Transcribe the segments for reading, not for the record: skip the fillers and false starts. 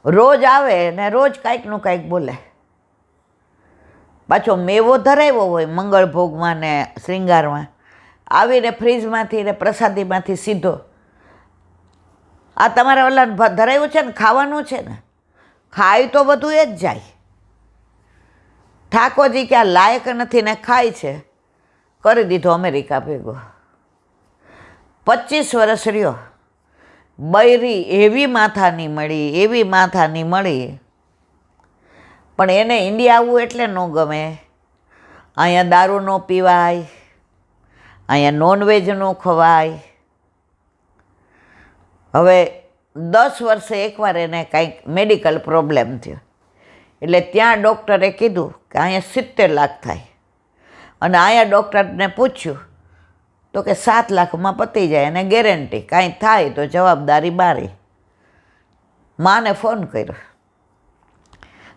રોજ આવે ને રોજ કાંઈકનું કાંઈક બોલે. પાછો મેવો ધરાવ્યો હોય મંગળભોગમાં ને શ્રીંગારમાં, આવીને ફ્રીજમાંથી ને પ્રસાદીમાંથી સીધો આ તમારા ઓલા ધરાવ્યું છે ને ખાવાનું છે ને, ખાય તો બધું એ જ જાય. ઠાકોરજી કે આ લાયક નથી ને ખાય છે, કરી દીધો અમેરિકા ભેગો. 25 વર્ષ રહ્યો. બૈરી એવી માથાની મળી, પણ એને ઇન્ડિયા આવવું એટલે ન ગમે. અહીંયા દારૂ ન પીવાય, અહીંયા નોનવેજ ન ખવાય. હવે 10 વર્ષે એકવાર એને કાંઈક મેડિકલ પ્રોબ્લેમ થયો, એટલે ત્યાં ડૉક્ટરે કીધું કે અહીંયા 70 લાખ થાય. અને અહીંયા ડૉક્ટરને પૂછ્યું તો કે 7 લાખમાં પતી જાય અને ગેરંટી, કાંઈ થાય તો જવાબદારી બારી. માને ફોન કર્યો,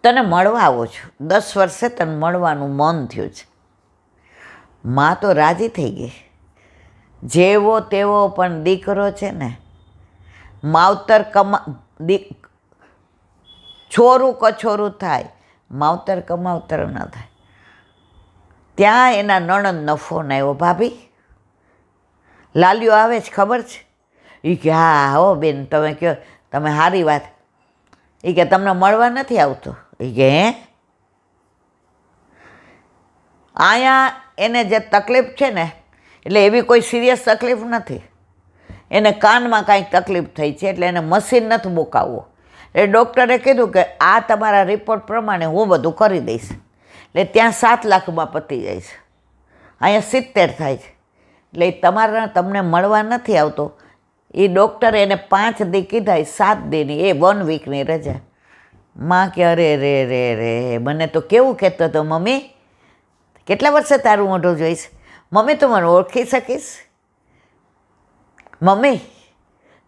તને મળવા આવું છું, 10 વર્ષે તને મળવાનું મન થયું છે. મા તો રાજી થઈ ગઈ. જેવો તેવો પણ દીકરો છે ને, માવતર છોરું કછોરું થાય, માવતર કમાવતર ન થાય. ત્યાં એના નણંદનો ફોન આવ્યો, ભાભી લાલ્યો આવે છે ખબર છે? એ કે હા હો બેન, તમે કહો, તમે સારી વાત. એ કે તમને મળવા નથી આવતો? એ કે હે? અહીંયા એને જે તકલીફ છે ને, એટલે એવી કોઈ સિરિયસ તકલીફ નથી, એને કાનમાં કાંઈક તકલીફ થઈ છે, એટલે એને મશીન નથી મુકાવવું. એટલે ડૉક્ટરે કીધું કે આ તમારા રિપોર્ટ પ્રમાણે હું બધું કરી દઈશ. એટલે ત્યાં 7 લાખમાં પતી જાય છે, અહીંયા 70 થાય છે. એટલે તમને મળવા નથી આવતો. એ ડૉક્ટરે એને 5 દી કીધા, 7 દીની, એ 1 વીકની રજા. માં કે અરે રે રે રે, મને તો કેવું કહેતો હતો, મમ્મી કેટલા વર્ષે તારું મોઢું જોઈશ, મમ્મી તું મને ઓળખી શકીશ, મમ્મી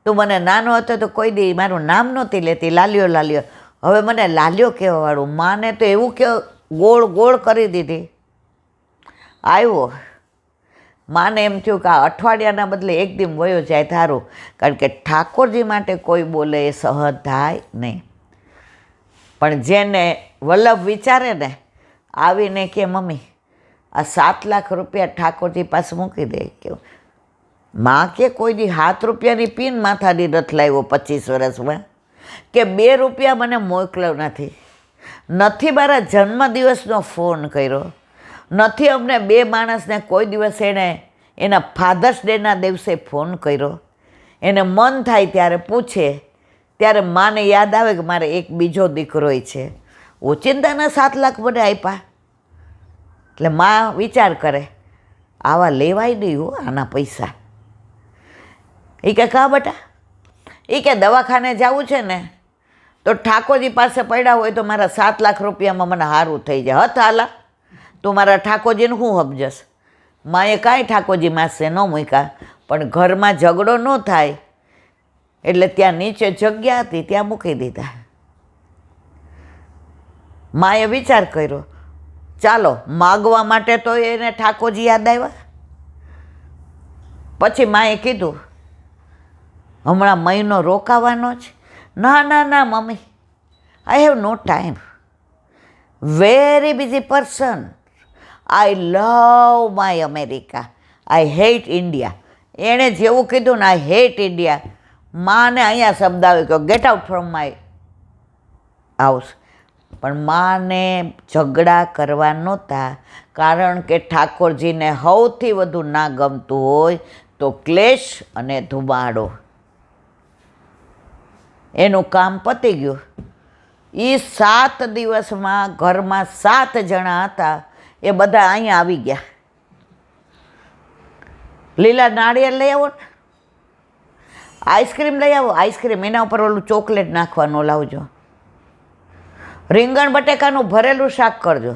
તું મને નાનો હતો તો કોઈ દી મારું નામ નહોતી લેતી, લાલ્યો લાલ્યો, હવે મને લાલ્યો કહેવાવાળું. માને તો એવું કે ગોળ ગોળ કરી દીધી. આવ્યો, માને એમ થયું કે આ અઠવાડિયાના બદલે એક દિન વયો જાય થારું, કારણ કે ઠાકોરજી માટે કોઈ બોલે એ સહજ થાય નહીં. પણ જેને વલ્લભ વિચારે ને, આવીને કે મમ્મી આ 7 લાખ રૂપિયા ઠાકોરજી પાસે મૂકી દે. કે માં કે કોઈ દી 7 રૂપિયાની પીન માથાની નથી લાવ્યો 25 વર્ષમાં, કે 2 રૂપિયા મને મોકલ્યો નથી મારા જન્મદિવસનો ફોન કર્યો નથી, અમને 2 માણસને કોઈ દિવસ એણે એના ફાધર્સ ડેના દિવસે ફોન કર્યો. એને મન થાય ત્યારે પૂછે, ત્યારે માને યાદ આવે કે મારે એક બીજો દીકરોય છે, ઓચિંતાના 7 લાખ મને આપ્યા. એટલે માં વિચાર કરે આવા લેવાય નહીં હો આના પૈસા. એ કે કા બેટા, એ કે દવાખાને જવું છે ને તો ઠાકોરજી પાસે પડ્યા હોય તો મારા 7 લાખ રૂપિયામાં મને સારું થઈ જાય. હથ હાલા તું મારા ઠાકોરજીને શું સમજસ? માએ કાંઈ ઠાકોરજી માસે ન મૂક્યા, પણ ઘરમાં ઝઘડો ન થાય એટલે ત્યાં નીચે જગ્યા હતી ત્યાં મૂકી દીધા. માએ વિચાર કર્યો, ચાલો માગવા માટે તો એને ઠાકોરજી યાદ આવ્યા. પછી માએ કીધું હમણાં મહિનો રોકાવાનો છે. ના ના ના mummy, I have no time, very busy person, I love my America, I hate India. એણે જેવું કીધું ને આઈ હેટ ઇન્ડિયા, માને અહીંયા શબ્દ આવ્યો કે get out from my house. પણ માને ઝઘડા કરવા નહોતા, કારણ કે ઠાકોરજીને સૌથી વધુ ના ગમતું હોય તો ક્લેશ અને ધુમાડો. એનું કામ પતી ગયું. એ 7 દિવસમાં ઘરમાં 7 જણા હતા એ બધા અહીંયા આવી ગયા. લીલા નાળિયેર લઈ આવો ને, આઈસ્ક્રીમ લઈ આવો, આઈસ્ક્રીમ એના ઉપર ઓલું ચોકલેટ નાખવાનું લાવજો, રીંગણ બટેકાનું ભરેલું શાક કરજો,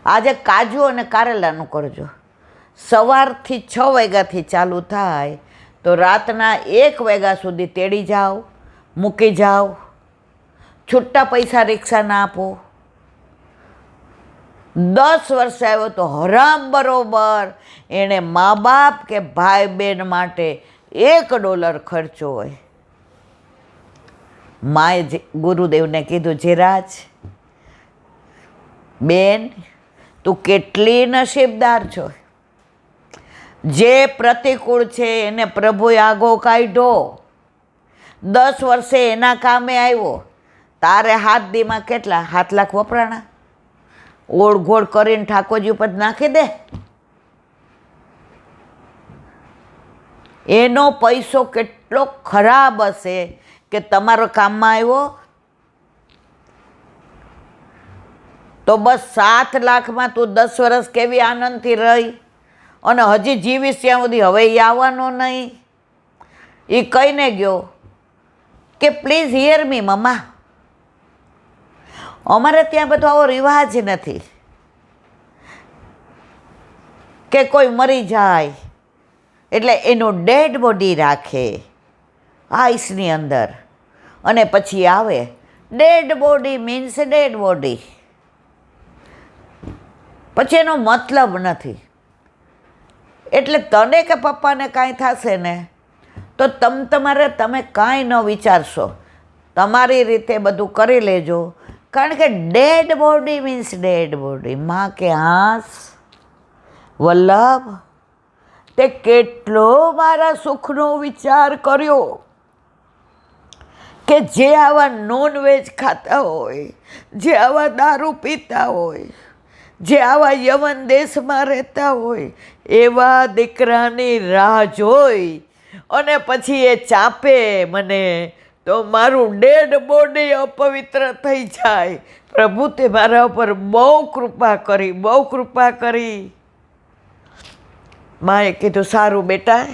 આજે કાજુ અને કારેલાનું કરજો. સવારથી 6 વાગ્યાથી ચાલુ થાય તો રાતના 1 વાગ્યા સુધી તેડી જાઓ, મૂકી જાઓ, છૂટા પૈસા રિક્ષાના આપો. 10 વર્ષ આવ્યો તો હરામ બરોબર એણે મા બાપ કે ભાઈ બહેન માટે $1 ખર્ચો હોય. માએ ગુરુદેવને કીધું, જીરાજ બેન, તું કેટલી નસીબદાર છો. જે પ્રતિકૂળ છે એને પ્રભુએ આગો કાઢ્યો. 10 વર્ષે એના કામે આવ્યો. તારે હાથ દીમાં કેટલા 7 લાખ વપરાણા. ઓળઘોળ કરીને ઠાકોરજી ઉપર નાખી દે. એનો પૈસો કેટલો ખરાબ હશે કે તમારો કામમાં આવ્યો. તો બસ 7 લાખમાં તું 10 વર્ષ કેવી આનંદથી રહી, અને હજી જીવીશ ત્યાં સુધી હવે એ આવવાનો નહીં. એ કહીને ગયો કે પ્લીઝ હિયર મી મમ્મા, અમારે ત્યાં બધો આવો રિવાજ નથી કે કોઈ મરી જાય એટલે એનું ડેડ બોડી રાખે આઈસની અંદર અને પછી આવે. Dead body means dead body, પછી એનો મતલબ નથી. એટલે તને કે પપ્પાને કાંઈ થશે ને તો તમે કાંઈ ન વિચારશો, તમારી રીતે બધું કરી લેજો. કારણ કે dead body means dead body. માં કે હાસ વલ્લભ, તે કેટલો મારા સુખનો વિચાર કર્યો કે જે આવા નોનવેજ ખાતા હોય, જે આવા દારૂ પીતા હોય, જે આવા યવન દેશમાં રહેતા હોય, એવા દીકરાની રાહ જોઈ અને પછી એ ચાપે મને, તો મારું ડેડ બોડી અપવિત્ર થઈ જાય. પ્રભુ તે મારા ઉપર બહુ કૃપા કરી, બહુ કૃપા કરી. માએ કીધું, સારું બેટા,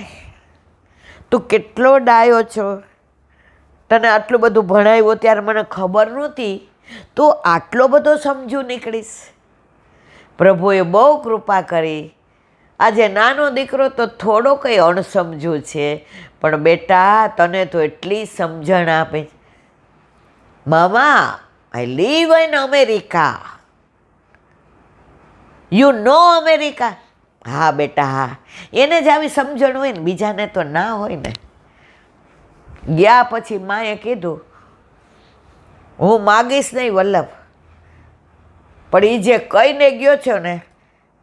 તું કેટલો ડાયો છો. તને આટલું બધું ભણાવ્યું ત્યારે મને ખબર નહોતી તું આટલો બધો સમજુ નીકળીશ. પ્રભુએ બહુ કૃપા કરી. આજે નાનો દીકરો તો થોડો કંઈ અણસમજુ છે, પણ બેટા તને તો એટલી સમજણ આપે. મામા, I live in America. You know America? હા બેટા હા. એને જ આવી સમજણ હોય ને, બીજાને તો ના હોય ને. ગયા પછી માએ કીધું, હું માગીશ નહીં વલ્લભ, પણ એ જે કહીને ગયો છે ને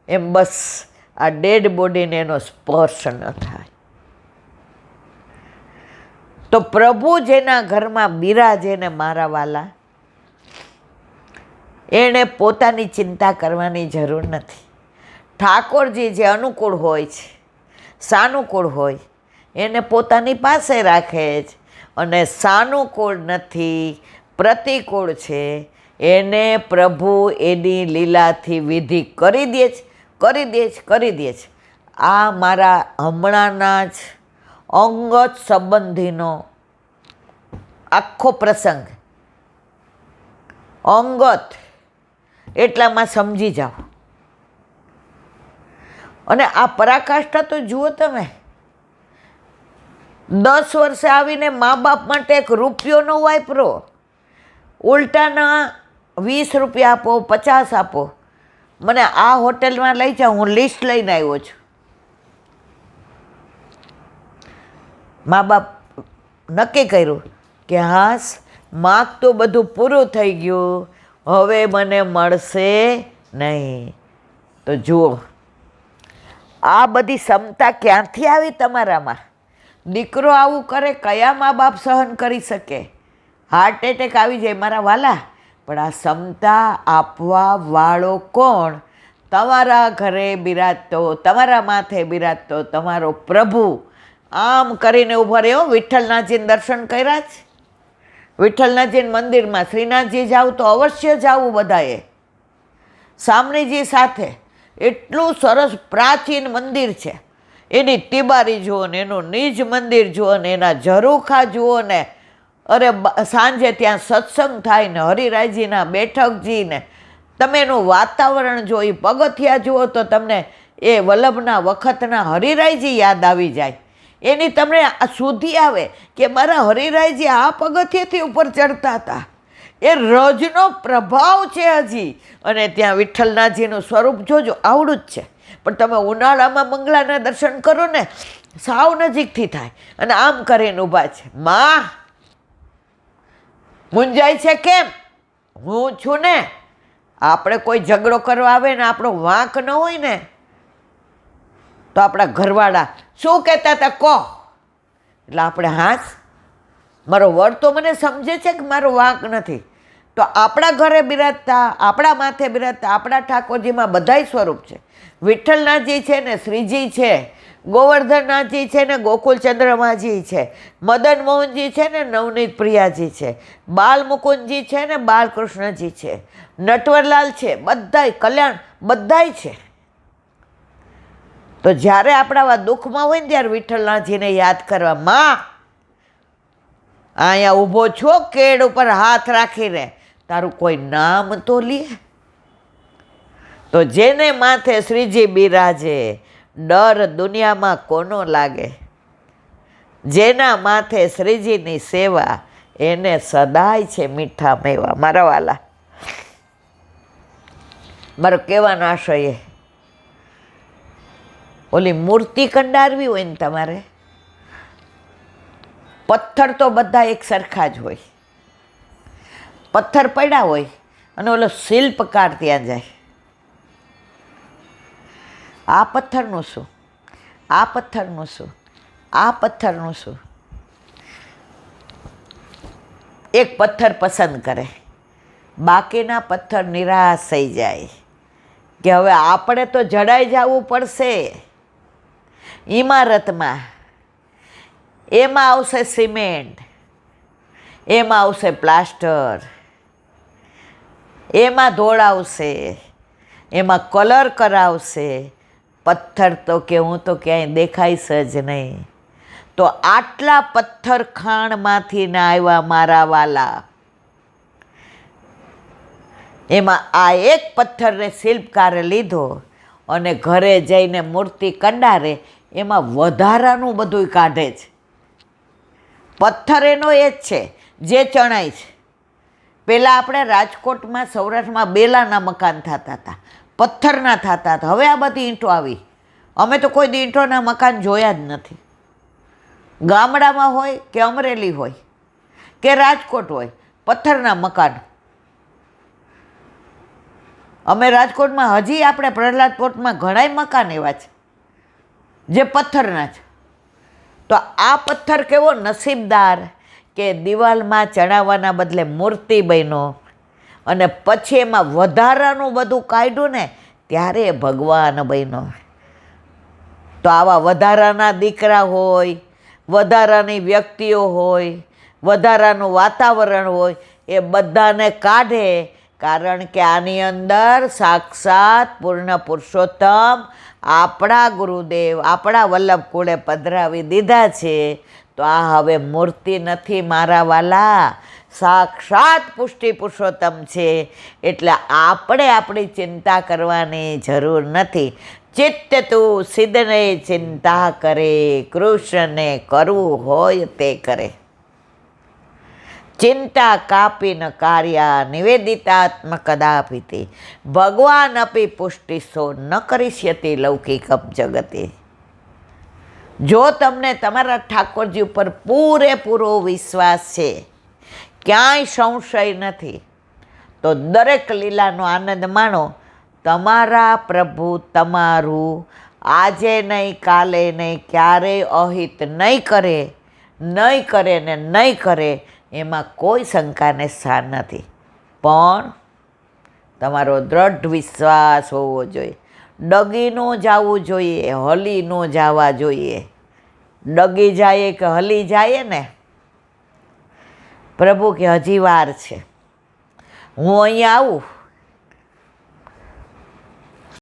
એમ બસ આ ડેડ બોડીને એનો સ્પર્શ ન થાય. તો પ્રભુ જેના ઘરમાં બિરાજે ને મારા વાલા, એણે પોતાની ચિંતા કરવાની જરૂર નથી. ઠાકોરજી જે અનુકૂળ હોય છે, સાનુકૂળ હોય, એને પોતાની પાસે રાખે જ. અને સાનુકૂળ નથી, પ્રતિકૂળ છે, એને પ્રભુ એની લીલાથી વિધિ કરી દે છે, કરી દે છે, કરી દે છે. આ મારા હમણાંના જ અંગત સંબંધીનો આખો પ્રસંગ. અંગત એટલામાં સમજી જાઓ. અને આ પરાકાષ્ઠા તો જુઓ તમે. 10 વર્ષે આવીને મા બાપ માટે 1 રૂપિયો ન વાપરો, ઉલટાના 20 રૂપિયા આપો, 50 આપો. મને આ હોટલમાં લઈ જાઓ, હું લિસ્ટ લઈને આવ્યો છું. મા બાપ નક્કી કર્યું કે હાસ માગ તો બધું પૂરું થઈ ગયું, હવે મને મળશે નહીં. તો જુઓ, આ બધી ક્ષમતા ક્યાંથી આવી તમારામાં? દીકરો આવું કરે, કયા મા બાપ સહન કરી શકે? હાર્ટ એટેક આવી જાય મારા વાલા. પણ આ ક્ષમતા આપવા વાળો કોણ? તમારા ઘરે બિરાજતો, તમારા માથે બિરાજતો તમારો પ્રભુ. આમ કરીને ઊભા રહ્યો. વિઠ્ઠલનાથજીને દર્શન કર્યા જ? વિઠ્ઠલનાથજી મંદિરમાં શ્રીનાથજી જાવ તો અવશ્ય જાવું બધાએ, સામણીજી સાથે. એટલું સરસ પ્રાચીન મંદિર છે. એની તિબારી જુઓ ને, એનું નિજ મંદિર જુઓ ને, એના ઝરૂખા જુઓ ને. અરે સાંજે ત્યાં સત્સંગ થાય ને, હરિરાયજીના બેઠકજી ને, તમે એનું વાતાવરણ જોઈ, પગથિયા જુઓ તો તમને એ વલ્લભના વખતના હરિરાયજી યાદ આવી જાય. એની તમને સુધી આવે કે મારા હરિરાયજી આ પગથિયેથી ઉપર ચડતા હતા. એ રજનો પ્રભાવ છે હજી. અને ત્યાં વિઠ્ઠલનાથજીનું સ્વરૂપ જોજો, આવડું જ છે. પણ તમે ઉનાળામાં મંગલાના દર્શન કરો ને, સાવ નજીકથી થાય. અને આમ કરીને ઊભા છે. માં મૂંઝાય છે કેમ? હું છું ને. આપણે કોઈ ઝઘડો કરવા આવે ને આપણો વાંક ન હોય ને તો આપણા ઘરવાળા શું કહેતા હતા કહો, એટલે આપણે હાથ, મારો વર તો મને સમજે છે કે મારો વાંક નથી. તો આપણા ઘરે બિરાજતા, આપણા માથે બિરાજતા આપણા ઠાકોરજીમાં બધાય સ્વરૂપ છે. વિઠ્ઠલનાથજી છે ને શ્રીજી છે, ગોવર્ધનનાથજી છે ને ગોકુલચંદ્રમાજી છે, મદન મોહનજી છે ને નવનીત પ્રિયાજી છે, બાલમુકુંદજી છે ને બાલકૃષ્ણજી છે, નટવરલાલ છે, બધાય કલ્યાણ બધાય છે. તો જ્યારે આપણા આવા દુઃખમાં હોય ને ત્યારે વિઠ્ઠલનાથજીને યાદ કરવા, માં અહીંયા ઊભો છો કેડ ઉપર હાથ રાખીને, તારું કોઈ નામ તો લે. તો જેને માથે શ્રીજી બિરાજે ડર દુનિયામાં કોનો લાગે, જેના માથે શ્રીજીની સેવા એને સદાય છે મીઠા મેવા. મારા વાલા, મારો કહેવાનો આશય એ, ઓલી મૂર્તિ કંડારવી હોય ને તમારે, પથ્થર તો બધા એક સરખા જ હોય. પથ્થર પડ્યા હોય અને ઓલો શિલ્પકાર ત્યાં જાય, આ પથ્થરનું શું, આ પથ્થરનું શું, આ પથ્થરનું શું. એક પથ્થર પસંદ કરે, બાકીના પથ્થર નિરાશ થઈ જાય કે હવે આપણે તો જડાઈ જવું પડશે ઇમારતમાં. એમાં આવશે સિમેન્ટ, એમાં આવશે પ્લાસ્ટર, એમાં ધોળાવશે, એમાં કલર કરાવશે. પથ્થર તો કે હું તો ક્યાંય દેખાઈશ જ નહીં. તો આટલા પથ્થર ખાણમાંથી ના આવ્યા મારા વાલા, એમાં આ એક પથ્થરને શિલ્પકારે લીધો અને ઘરે જઈને મૂર્તિ કંડારે, એમાં વધારાનું બધું કાઢે છે. પથ્થર એનો એ જ છે જે ચણાય છે. પહેલાં આપણે રાજકોટમાં સૌરાષ્ટ્રમાં બેલાના મકાન થતા હતા, પથ્થરના થતા હતા. હવે આ બધી ઈંટો આવી. અમે તો કોઈ દી ઈંટોના મકાન જોયા જ નથી. ગામડામાં હોય કે અમરેલી હોય કે રાજકોટ હોય, પથ્થરના મકાન. અમે રાજકોટમાં હજી આપણે પ્રહલાદપોર્ટમાં ઘણાય મકાન એવા છે જે પથ્થરના છે. તો આ પથ્થર કેવો નસીબદાર કે દિવાલમાં ચડાવવાના બદલે મૂર્તિ બન્યો અને પછી એમાં વધારાનું બધું કાઢ્યું ને ત્યારે ભગવાન બન્યો. તો આવા વધારાના દીકરા હોય, વધારાની વ્યક્તિઓ હોય, વધારાનું વાતાવરણ હોય, એ બધાને કાઢે. કારણ કે આની અંદર સાક્ષાત પૂર્ણ પુરુષોત્તમ આપણા ગુરુદેવ, આપણા વલ્લભ કુળે પધરાવી દીધા છે. તો આ હવે મૂર્તિ નથી મારા વાલા, સાક્ષાત પુષ્ટિ પુરુષોત્તમ છે. એટલે આપણે આપણી ચિંતા કરવાની જરૂર નથી. ચિત્ત તું સિદ્ધને ચિંતા કરે, કૃષ્ણને કરવું હોય તે કરે. ચિંતા કાપી ન કાર્યા નિવેદિતાત્મ કદાપિતે, ભગવાન અપી પુષ્ટિસો ન કરીષ્યતિ લૌકિકમ જગતે. જો તમને તમારા ઠાકોરજી ઉપર પૂરેપૂરો વિશ્વાસ છે, ક્યાંય સંશય નથી, તો દરેક લીલાનો આનંદ માણો. તમારા પ્રભુ તમારું આજે નહીં, કાલે નહીં, ક્યારેય અહિત નહીં કરે, નહીં કરે ને નહીં કરે, એમાં કોઈ શંકાને સ્થાન નથી. પણ તમારો દ્રઢ વિશ્વાસ હોવો જોઈએ. ડગી ન જવું જોઈએ, હલી ન જવા જોઈએ. ડગી જાય કે હલી જાય ને, પ્રભુ કે હજી વાર છે, હું અહીંયા આવું